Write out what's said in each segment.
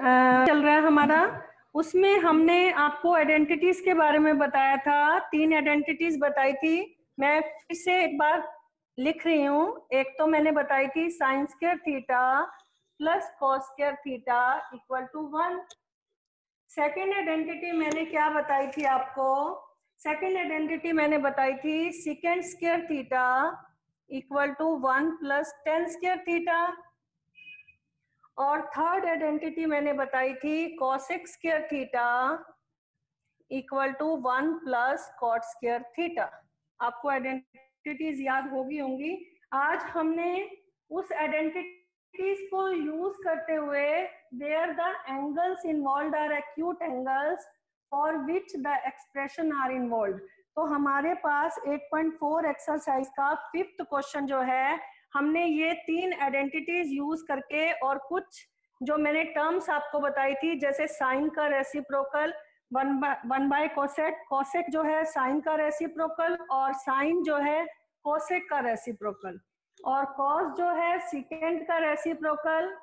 चल रहा है हमारा। उसमें हमने आपको आइडेंटिटीज के बारे में बताया था, 3 आइडेंटिटीज बताई थी। मैं फिर से एक बार लिख रही हूँ। एक तो मैंने बताई थी sine square theta plus cos square theta equal to 1। Second identity मैंने क्या बताई थी आपको? सेकेंड आइडेंटिटी मैंने बताई थी sec square theta equal to 1 plus tan square theta. और थर्ड आइडेंटिटी मैंने बताई थी cosec square theta equal to 1 plus cot square theta. आपको आइडेंटिटीज याद होंगी। आज हमने उस आइडेंटिटीज को यूज करते हुए where the angles involve are acute angles for which the expression are involve. तो हमारे पास 8.4 एक्सरसाइज का 5th क्वेश्चन जो है, हमने ये 3 आइडेंटिटीज यूज करके और कुछ जो मैंने टर्म्स आपको बताई थी, जैसे साइन का रेसिप्रोकल 1 बाय कोसेक, कोसेक जो है साइन का रेसिप्रोकल, और साइन जो है कोसेक का रेसिप्रोकल, और कॉस जो है सेकेंड का रेसिप्रोकल,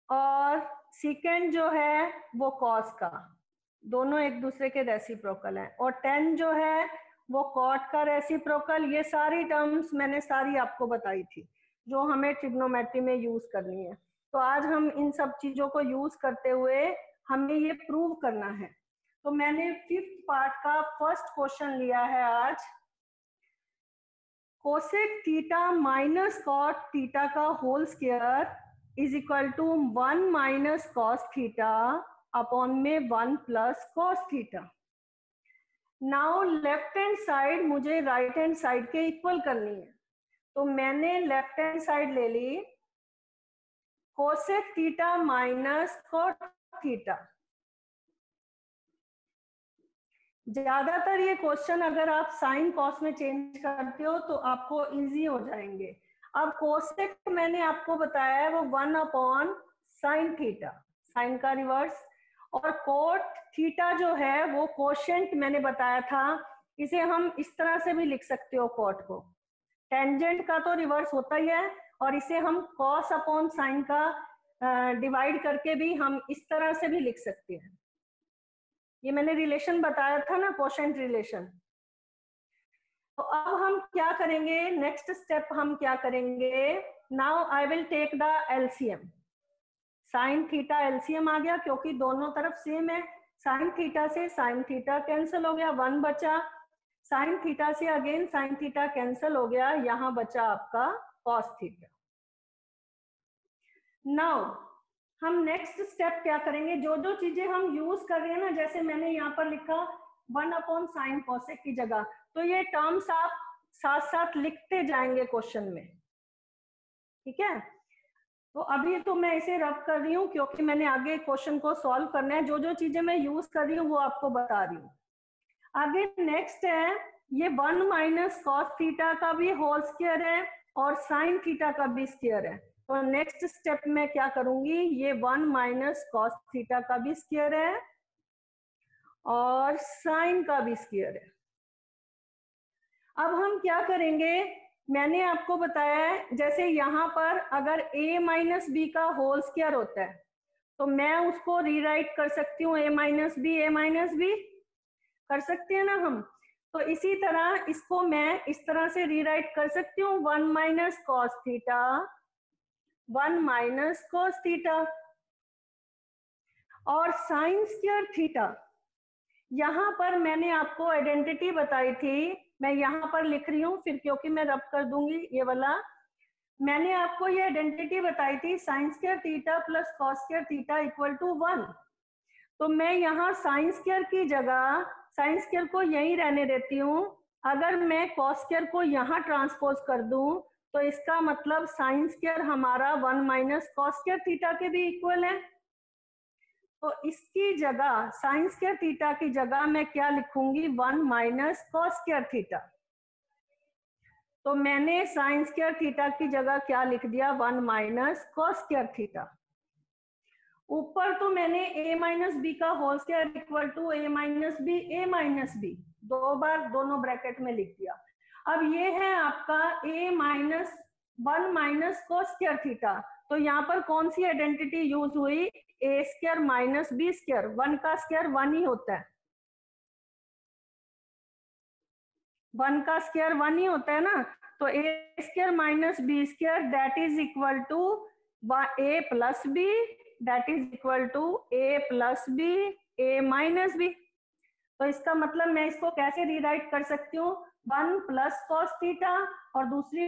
और सेकेंड जो है वो कॉस का। दोनों एक दूसरे के रेसिप्रोकल हैं। और टेन जो है वो कॉट का रेसिप्रोकल। ये सारी टर्म्स मैंने सारी आपको बताई थी जो हमें ट्रिग्नोमेट्री में यूज करनी है। तो आज हम इन सब चीजों को यूज करते हुए हमें ये प्रूव करना है। तो मैंने 5th पार्ट का फर्स्ट क्वेश्चन लिया है आज। Cosec theta minus cot theta का whole square is equal to 1 minus cos theta upon में 1 plus cos theta. Now left hand side मुझे राइट हैंड साइड के इक्वल करनी है। तो मैंने लेफ्ट हैंड साइड ले ली cosec theta minus cot theta. ज्यादातर ये क्वेश्चन अगर आप साइन कॉस में चेंज करते हो तो आपको इजी हो जाएंगे। अब कोसेक मैंने आपको बताया है वो 1 अपॉन साइन थीटा, साइन का रिवर्स। और कोट थीटा जो है वो कोशेंट मैंने बताया था, इसे हम इस तरह से भी लिख सकते हो। कोट को टेंजेंट का तो रिवर्स होता ही है, और इसे हम कॉस अपॉन साइन का डिवाइड करके भी हम इस तरह से भी लिख सकते हैं। ये मैंने रिलेशन बताया था ना, कोशेंट रिलेशन। तो अब हम क्या करेंगे, नेक्स्ट स्टेप हम क्या करेंगे, now I will take the LCM. Sine theta LCM आ गया क्योंकि दोनों तरफ सेम है। साइन थीटा से साइन थीटा कैंसिल हो गया, 1 बचा। साइन थीटा से अगेन साइन थीटा कैंसिल हो गया, यहां बचा आपका कॉस थीटा। नाउ हम नेक्स्ट स्टेप क्या करेंगे, जो जो चीजें हम यूज कर रहे हैं ना, जैसे मैंने यहाँ पर लिखा 1 अपॉन साइन कोसेक की जगह, तो ये टर्म्स आप साथ साथ लिखते जाएंगे क्वेश्चन में, ठीक है। तो अभी तो मैं इसे रब कर रही हूँ क्योंकि मैंने आगे क्वेश्चन को सॉल्व करना है। जो जो चीजें मैं यूज कर रही हूँ वो आपको बता रही हूँ। आगे नेक्स्ट है, ये 1 माइनस कॉस थीटा का भी होल स्क्वायर है और साइन थीटा का भी स्क्वायर है। तो नेक्स्ट स्टेप में क्या करूंगी, ये 1 माइनस कॉस थीटा का भी स्क्वायर है और साइन का भी स्क्वायर है। अब हम क्या करेंगे, मैंने आपको बताया है जैसे यहाँ पर अगर a माइनस बी का होल स्क्वायर होता है तो मैं उसको रीराइट कर सकती हूँ a माइनस बी कर सकते हैं ना हम। तो इसी तरह इसको मैं इस तरह से रीराइट कर सकती हूँ 1 minus cos theta 1 minus cos theta. और साइन स्क्वायर थीटा, यहां पर मैंने आपको आइडेंटिटी बताई थी, मैं यहां पर लिख रही हूँ फिर क्योंकि मैं रब कर दूंगी ये वाला। मैंने आपको ये आइडेंटिटी बताई थी sine square theta plus cos square theta equal to 1। तो मैं यहाँ साइन स्क्वायर की जगह साइन स्क्वायर को यही रहने देती हूँ। अगर मैं कॉस स्क्वायर को यहाँ ट्रांसपोज कर दूं तो इसका मतलब साइन स्क्वायर हमारा 1 माइनस कॉस स्क्वायर थीटा के भी इक्वल है। तो इसकी जगह साइन स्क्वायर थीटा की जगह मैं क्या लिखूंगी, 1 माइनस कॉस स्क्वायर थीटा। तो मैंने साइन स्क्वायर थीटा की जगह क्या लिख दिया, 1 माइनस कॉस स्क्वायर थीटा। ऊपर तो मैंने a माइनस बी का whole square equal to a minus b 2 बार दोनों ब्रैकेट में लिख दिया। अब ये है आपका a minus 1 minus cos square theta. तो यहाँ पर कौन सी आइडेंटिटी यूज हुई? ए स्क्वायर माइनस बी स्क्वायर। 1 का स्क्वायर 1 ही होता है, 1 का स्क्वायर 1 ही होता है ना। तो A square minus B square that is equal to A plus B, that is equal to A plus B A minus B. तो इसका मतलब मैं इसको कैसे रिराइट कर सकती हूँ? 1 प्लस कॉस थीटा और दूसरी